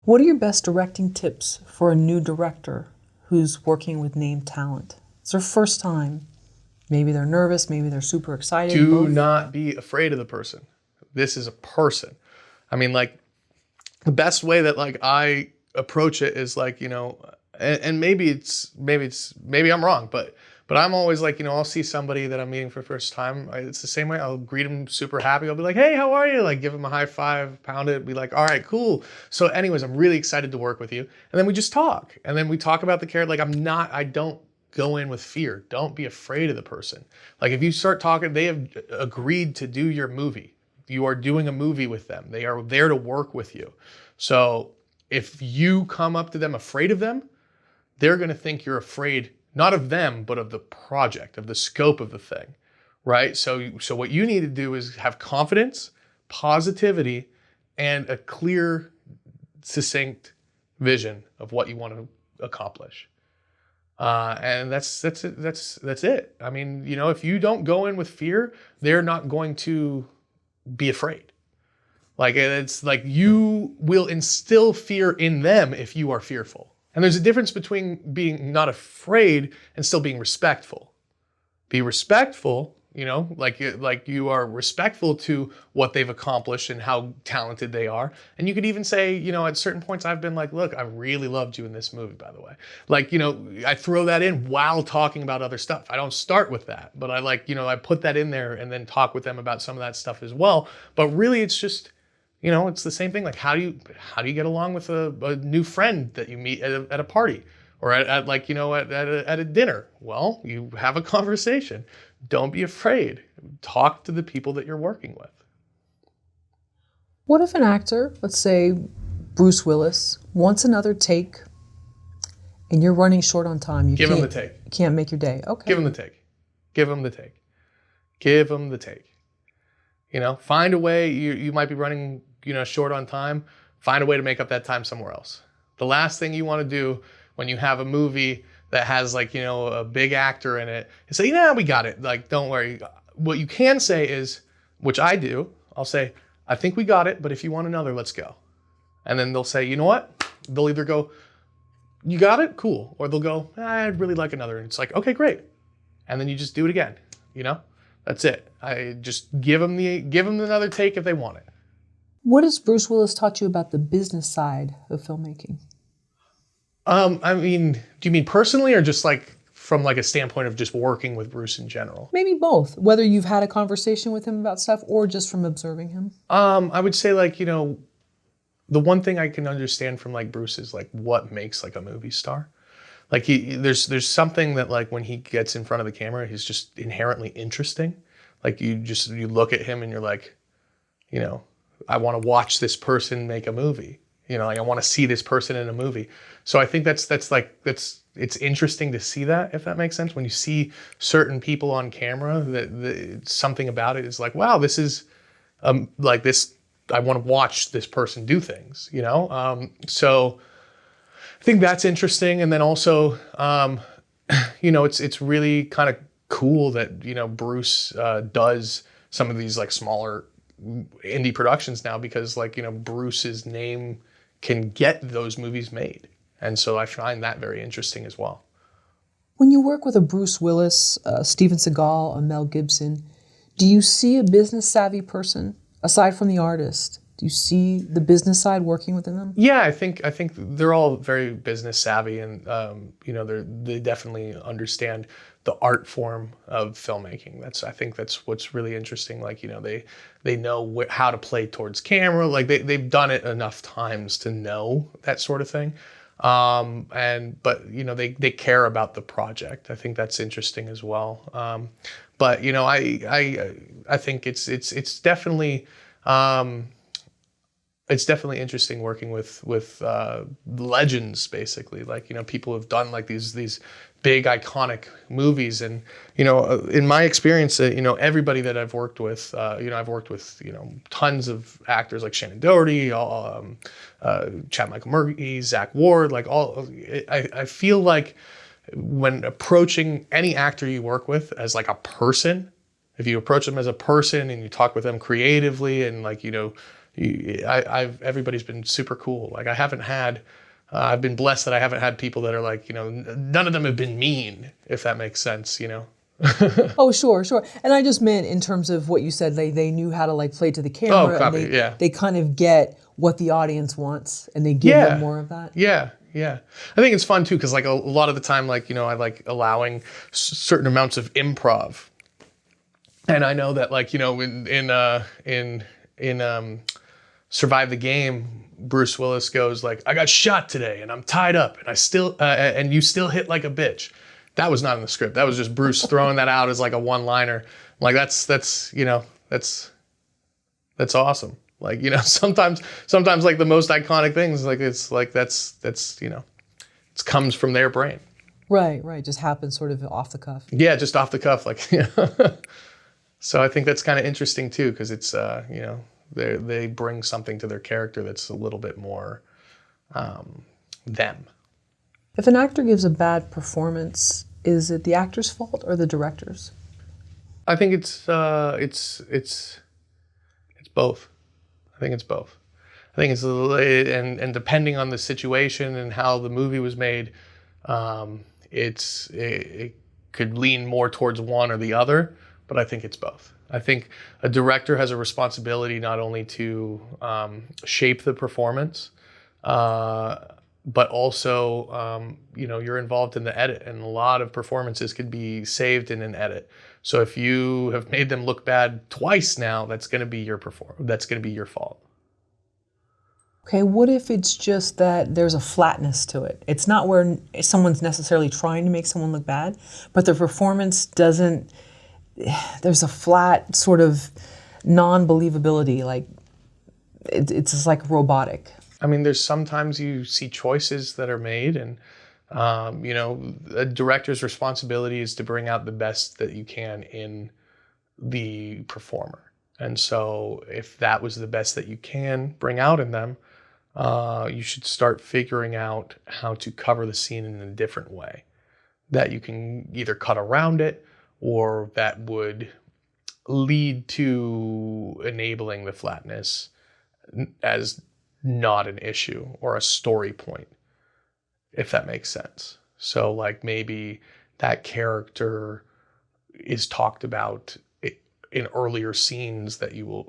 What are your best directing tips for a new director who's working with named talent? It's their first time. Maybe they're nervous, maybe they're super excited. Do both. not be afraid of the person. This is a person. I mean, like, the best way that like I approach it is like, and maybe I'm wrong, but I'm always like, I'll see somebody that I'm meeting for the first time. It's the same way. I'll greet them super happy. I'll be like, hey, how are you? Like, give them a high five, pound it, be like, all right, cool. So anyways, I'm really excited to work with you. And then we just talk. And then we talk about the character. Like, I don't go in with fear. Don't be afraid of the person. Like, if you start talking, they have agreed to do your movie. You are doing a movie with them. They are there to work with you. So if you come up to them afraid of them, they're going to think you're afraid, not of them, but of the project, of the scope of the thing, right? So what you need to do is have confidence, positivity, and a clear, succinct vision of what you want to accomplish. And that's it. I mean, if you don't go in with fear, they're not going to be afraid. Like, it's like you will instill fear in them if you are fearful. And there's a difference between being not afraid and still being respectful. Be respectful, like you are respectful to what they've accomplished and how talented they are. And you could even say, at certain points I've been like, look, I really loved you in this movie, by the way. Like, I throw that in while talking about other stuff. I don't start with that, but I put that in there and then talk with them about some of that stuff as well. But really it's just, it's the same thing. Like, how do you get along with a new friend that you meet at a party or at a dinner? Well, you have a conversation. Don't be afraid. Talk to the people that you're working with. What if an actor, let's say Bruce Willis, wants another take and you're running short on time? Give him the take. You can't make your day. Okay. Give him the take. Give him the take. Give him the take. Find a way. You might be running, short on time. Find a way to make up that time somewhere else. The last thing you want to do when you have a movie that has a big actor in it is say, nah, we got it. Like, don't worry. What you can say is, which I do, I'll say, I think we got it, but if you want another, let's go. And then they'll say, you know what? They'll either go, you got it? Cool. Or they'll go, I'd really like another. And it's like, okay, great. And then you just do it again. That's it. I just give them another take if they want it. What has Bruce Willis taught you about the business side of filmmaking? I mean, do you mean personally or just like from like a standpoint of just working with Bruce in general? Maybe both. Whether you've had a conversation with him about stuff or just from observing him. I would say the one thing I can understand from like Bruce is like what makes like a movie star. Like there's something that like when he gets in front of the camera, he's just inherently interesting. Like you look at him and you're like, I want to watch this person make a movie. Like I want to see this person in a movie. So I think it's interesting to see that, if that makes sense. When you see certain people on camera, that something about it is like, wow, this is like this. I want to watch this person do things. So I think that's interesting. And then also, it's really kind of cool that Bruce does some of these like smaller indie productions now because Bruce's name can get those movies made. And so I find that very interesting as well. When you work with a Bruce Willis, Steven Seagal, a Mel Gibson, do you see a business savvy person aside from the artist? Do you see the business side working within them? Yeah, I think they're all very business savvy, and they definitely understand the art form of filmmaking. I think that's what's really interesting. Like they know how to play towards camera. Like they've done it enough times to know that sort of thing. But they care about the project. I think that's interesting as well. But I think it's definitely. It's definitely interesting working with legends, basically. Like, people have done like these big iconic movies, and in my experience, everybody that I've worked with, I've worked with tons of actors like Shannon Doherty, Chad Michael Murray, Zach Ward, like all. I feel like when approaching any actor you work with as like a person, if you approach them as a person and you talk with them creatively and like everybody's been super cool. Like I haven't had, I've been blessed that I haven't had people that are like, none of them have been mean, if that makes sense, Oh, sure, sure. And I just meant in terms of what you said, they knew how to like play to the camera, Oh, and copy, yeah. they kind of get what the audience wants, and they give them more of that. Yeah, yeah. I think it's fun too, because like a lot of the time, like, I like allowing certain amounts of improv. And I know that like, in Survive the Game, Bruce Willis goes like, I got shot today and I'm tied up and I still, and you still hit like a bitch. That was not in the script. That was just Bruce throwing that out as like a one-liner. Like that's awesome. Like, sometimes like the most iconic things, like it's like, that's it comes from their brain. Right, right. Just happens sort of off the cuff. Yeah. Just off the cuff. Like, So I think that's kind of interesting too. Cause it's, they bring something to their character that's a little bit more, them. If an actor gives a bad performance, is it the actor's fault or the director's? I think it's both. I think it's both. I think it's and depending on the situation and how the movie was made, it could lean more towards one or the other, but I think it's both. I think a director has a responsibility not only to shape the performance, but also, you're involved in the edit, and a lot of performances could be saved in an edit. So if you have made them look bad twice now, that's going to be that's going to be your fault. Okay, what if it's just that there's a flatness to it? It's not where someone's necessarily trying to make someone look bad, but the performance doesn't, there's a flat sort of non-believability, like it's just like robotic. I mean, there's sometimes you see choices that are made, and a director's responsibility is to bring out the best that you can in the performer. And so if that was the best that you can bring out in them, you should start figuring out how to cover the scene in a different way that you can either cut around it or that would lead to enabling the flatness as not an issue or a story point, if that makes sense. So like maybe that character is talked about in earlier scenes that you will,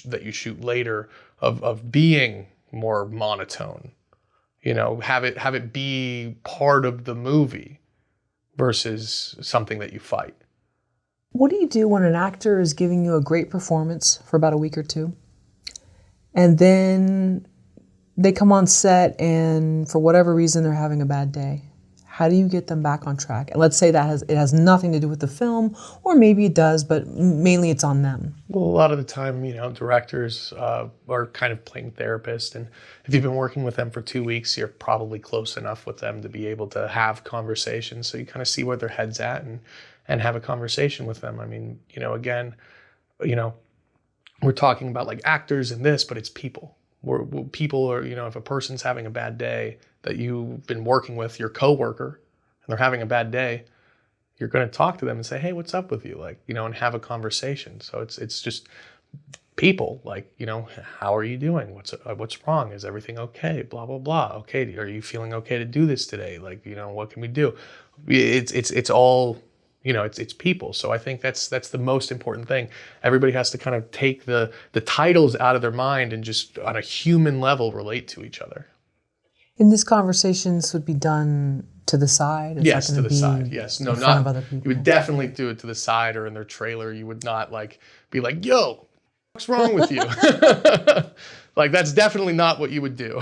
that you shoot later of being more monotone, have it be part of the movie versus something that you fight. What do you do when an actor is giving you a great performance for about a week or two, and then they come on set and for whatever reason they're having a bad day? How do you get them back on track? And let's say that it has nothing to do with the film, or maybe it does, but mainly it's on them. Well, a lot of the time, directors are kind of playing therapist, and if you've been working with them for 2 weeks, you're probably close enough with them to be able to have conversations. So you kind of see where their head's at and have a conversation with them. I mean, again, we're talking about like actors and this, but it's people. People are, if a person's having a bad day that you've been working with, your coworker, and they're having a bad day, you're going to talk to them and say, hey, what's up with you? Like, and have a conversation. So it's just people, like, how are you doing? What's wrong? Is everything okay? Blah, blah, blah. Okay. Are you feeling okay to do this today? Like, what can we do? It's all, it's people. So I think that's the most important thing. Everybody has to kind of take the titles out of their mind and just on a human level relate to each other. In this conversation, this would be done to the side? Yes, to the side. Yes. No, in front not of other people? You would definitely do it to the side or in their trailer. You would not be like, yo, what's wrong with you? Like, that's definitely not what you would do.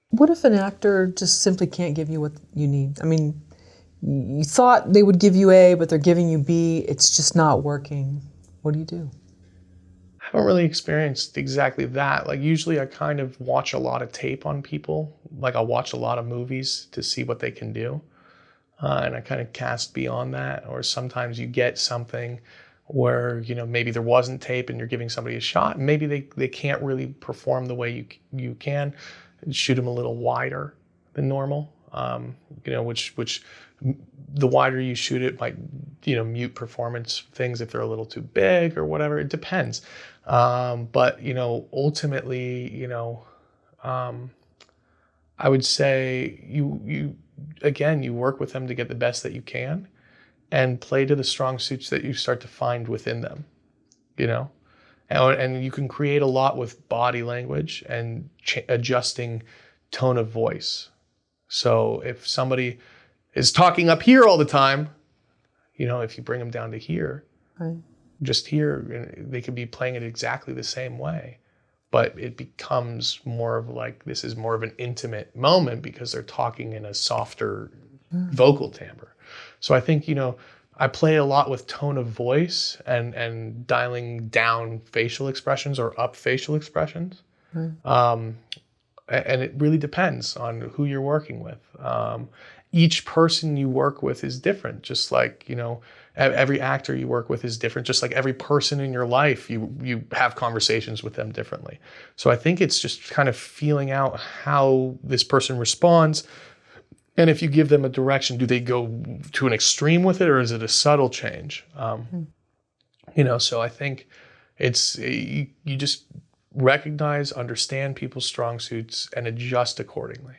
What if an actor just simply can't give you what you need? I mean, you thought they would give you A, but they're giving you B. It's just not working. What do you do? I haven't really experienced exactly that. Like, usually I kind of watch a lot of tape on people. Like, I'll watch a lot of movies to see what they can do. And I kind of cast beyond that. Or sometimes you get something where, maybe there wasn't tape and you're giving somebody a shot. And maybe they can't really perform the way you can. Shoot them a little wider than normal. which the wider you shoot it might, mute performance things if they're a little too big or whatever. It depends. But, ultimately, I would say you work with them to get the best that you can and play to the strong suits that you start to find within them, and you can create a lot with body language and adjusting tone of voice. So if somebody is talking up here all the time, if you bring them down to here, Right. just here, they could be playing it exactly the same way. But it becomes more of like, this is more of an intimate moment because they're talking in a softer vocal timbre. So I think, I play a lot with tone of voice and dialing down facial expressions or up facial expressions. And it really depends on who you're working with. Each person you work with is different, just like, every actor you work with is different, just like every person in your life, you have conversations with them differently. So I think it's just kind of feeling out how this person responds. And if you give them a direction, do they go to an extreme with it, or is it a subtle change? So I think it's, you just recognize, understand people's strong suits and adjust accordingly.